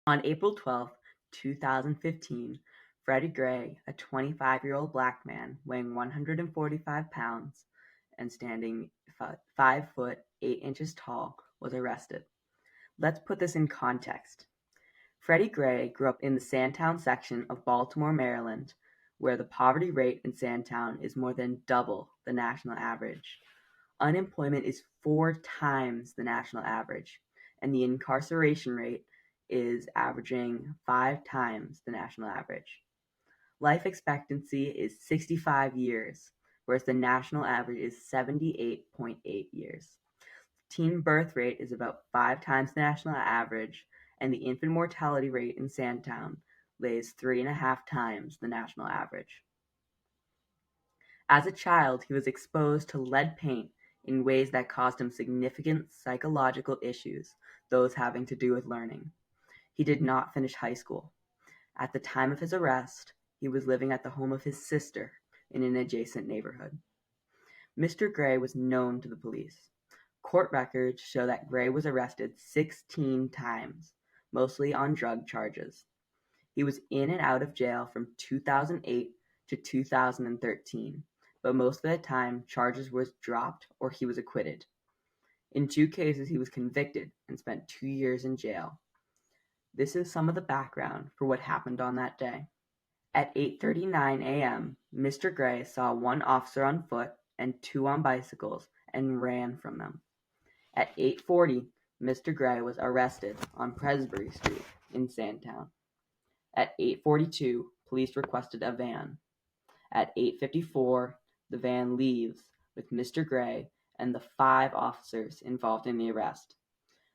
On April 12, 2015, Freddie Gray, a 25-year-old black man weighing 145 pounds and standing 5 foot 8 inches tall, was arrested. Let's put this in context. Freddie Gray grew up in the Sandtown section of Baltimore, Maryland, where the poverty rate in Sandtown is more than double the national average. Unemployment is 4 times the national average, and the incarceration rate is averaging 5 times the national average. Life expectancy is 65 years, whereas the national average is 78.8 years. Teen birth rate is about 5 times the national average, and the infant mortality rate in Sandtown lays 3.5 times the national average. As a child, he was exposed to lead paint in ways that caused him significant psychological issues, those having to do with learning. He did not finish high school. At the time of his arrest, he was living at the home of his sister in an adjacent neighborhood. Mr. Gray was known to the police. Court records show that Gray was arrested 16 times, mostly on drug charges. He was in and out of jail from 2008 to 2013, but most of the time charges were dropped or he was acquitted. In 2 cases he was convicted and spent 2 years in jail. This is some of the background for what happened on that day. At 8:39 a.m., Mr. Gray saw 1 officer on foot and 2 on bicycles and ran from them. At 8:40, Mr. Gray was arrested on Presbury Street in Sandtown. At 8:42, police requested a van. At 8:54, the van leaves with Mr. Gray and the 5 officers involved in the arrest.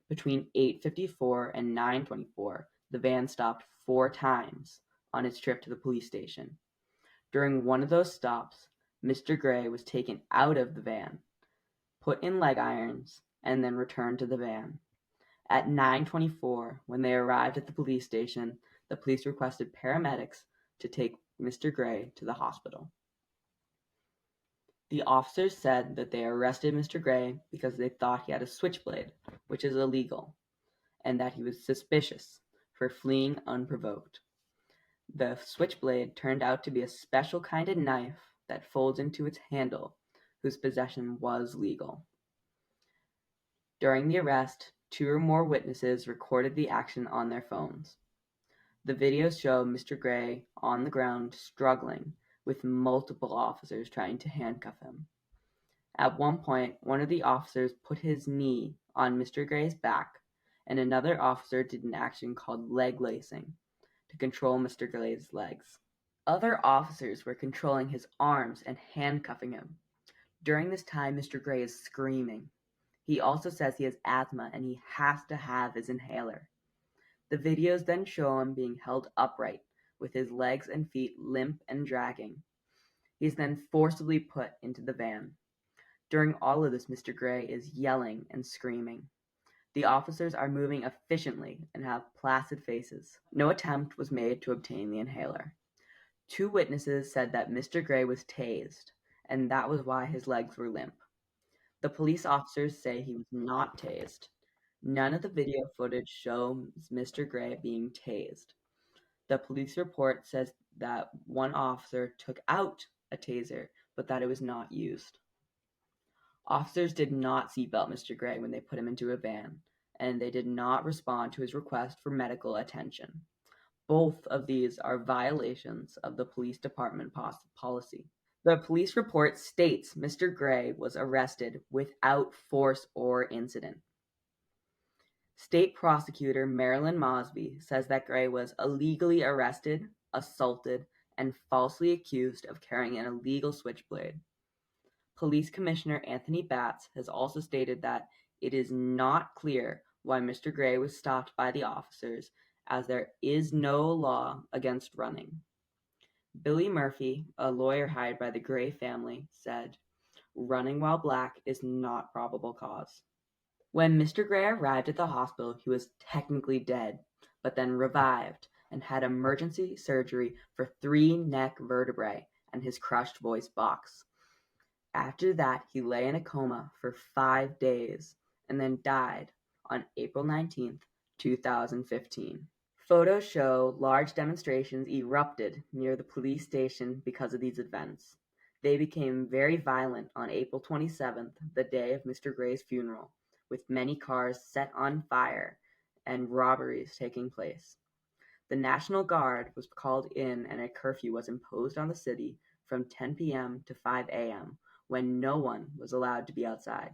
Between 8:54 and 9:24, the van stopped 4 times on its trip to the police station. During one of those stops, Mr. Gray was taken out of the van, put in leg irons, and then returned to the van. At 9:24, when they arrived at the police station, the police requested paramedics to take Mr. Gray to the hospital. The officers said that they arrested Mr. Gray because they thought he had a switchblade, which is illegal, and that he was suspicious for fleeing unprovoked. The switchblade turned out to be a special kind of knife that folds into its handle, whose possession was legal. During the arrest, 2 or more witnesses recorded the action on their phones. The videos show Mr. Gray on the ground struggling with multiple officers trying to handcuff him. At one point, one of the officers put his knee on Mr. Gray's back, and another officer did an action called leg lacing to control Mr. Gray's legs. Other officers were controlling his arms and handcuffing him. During this time, Mr. Gray is screaming. He also says he has asthma and he has to have his inhaler. The videos then show him being held upright, with his legs and feet limp and dragging. He is then forcibly put into the van. During all of this, Mr. Gray is yelling and screaming. The officers are moving efficiently and have placid faces. No attempt was made to obtain the inhaler. 2 witnesses said that Mr. Gray was tased, and that was why his legs were limp. The police officers say he was not tased. None of the video footage shows Mr. Gray being tased. The police report says that one officer took out a taser, but that it was not used. Officers did not seatbelt Mr. Gray when they put him into a van, and they did not respond to his request for medical attention. Both of these are violations of the police department policy. The police report states Mr. Gray was arrested without force or incident. State prosecutor Marilyn Mosby says that Gray was illegally arrested, assaulted, and falsely accused of carrying an illegal switchblade. Police Commissioner Anthony Batts has also stated that it is not clear why Mr. Gray was stopped by the officers, as there is no law against running. Billy Murphy, a lawyer hired by the Gray family, said, "Running while black is not probable cause." When Mr. Gray arrived at the hospital, he was technically dead, but then revived and had emergency surgery for 3 neck vertebrae and his crushed voice box. After that, he lay in a coma for 5 days and then died on April 19th, 2015. Photos show large demonstrations erupted near the police station because of these events. They became very violent on April 27th, the day of Mr. Gray's funeral, with many cars set on fire and robberies taking place. The National Guard was called in and a curfew was imposed on the city from 10 p.m. to 5 a.m., when no one was allowed to be outside.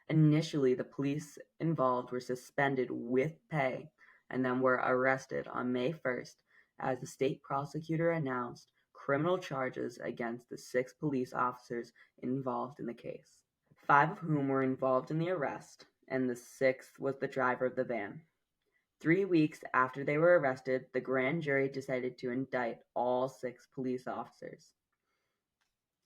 Initially, the police involved were suspended with pay and then were arrested on May 1st as the state prosecutor announced criminal charges against the 6 police officers involved in the case, 5 of whom were involved in the arrest, and the 6th was the driver of the van. 3 weeks after they were arrested, the grand jury decided to indict all 6 police officers.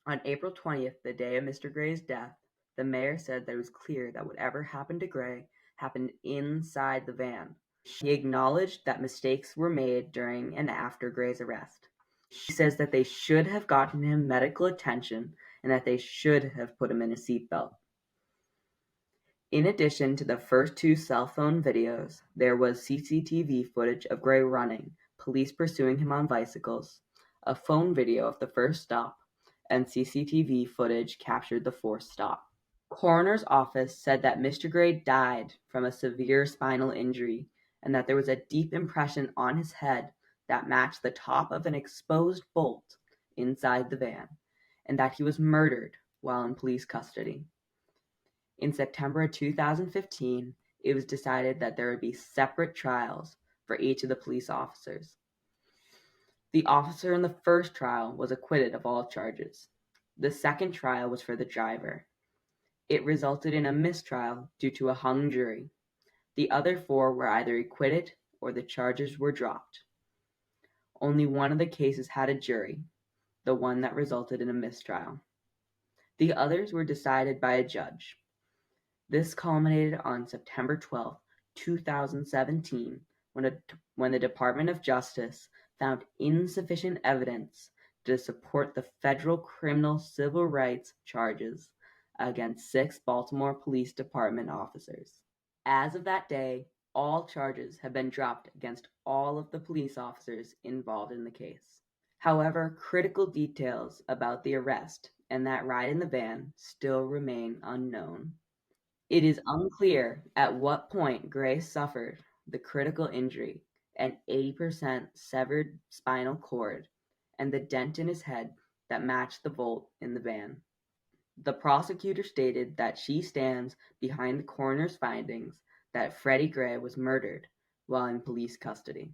On April 20th, the day of Mr. Gray's death, the mayor said that it was clear that whatever happened to Gray happened inside the van. He acknowledged that mistakes were made during and after Gray's arrest. He says that they should have gotten him medical attention and that they should have put him in a seatbelt. In addition to the first 2 cell phone videos, there was CCTV footage of Gray running, police pursuing him on bicycles, a phone video of the first stop, and CCTV footage captured the 4th stop. Coroner's office said that Mr. Gray died from a severe spinal injury and that there was a deep impression on his head that matched the top of an exposed bolt inside the van, and that he was murdered while in police custody. In September of 2015, it was decided that there would be separate trials for each of the police officers. The officer in the first trial was acquitted of all charges. The second trial was for the driver. It resulted in a mistrial due to a hung jury. The other 4 were either acquitted or the charges were dropped. Only one of the cases had a jury, the one that resulted in a mistrial. The others were decided by a judge. This culminated on September 12, 2017, when the Department of Justice found insufficient evidence to support the federal criminal civil rights charges against 6 Baltimore Police Department officers. As of that day, all charges have been dropped against all of the police officers involved in the case. However, critical details about the arrest and that ride in the van still remain unknown. It is unclear at what point Gray suffered the critical injury, an 80% severed spinal cord, and the dent in his head that matched the bolt in the van. The prosecutor stated that she stands behind the coroner's findings that Freddie Gray was murdered while in police custody.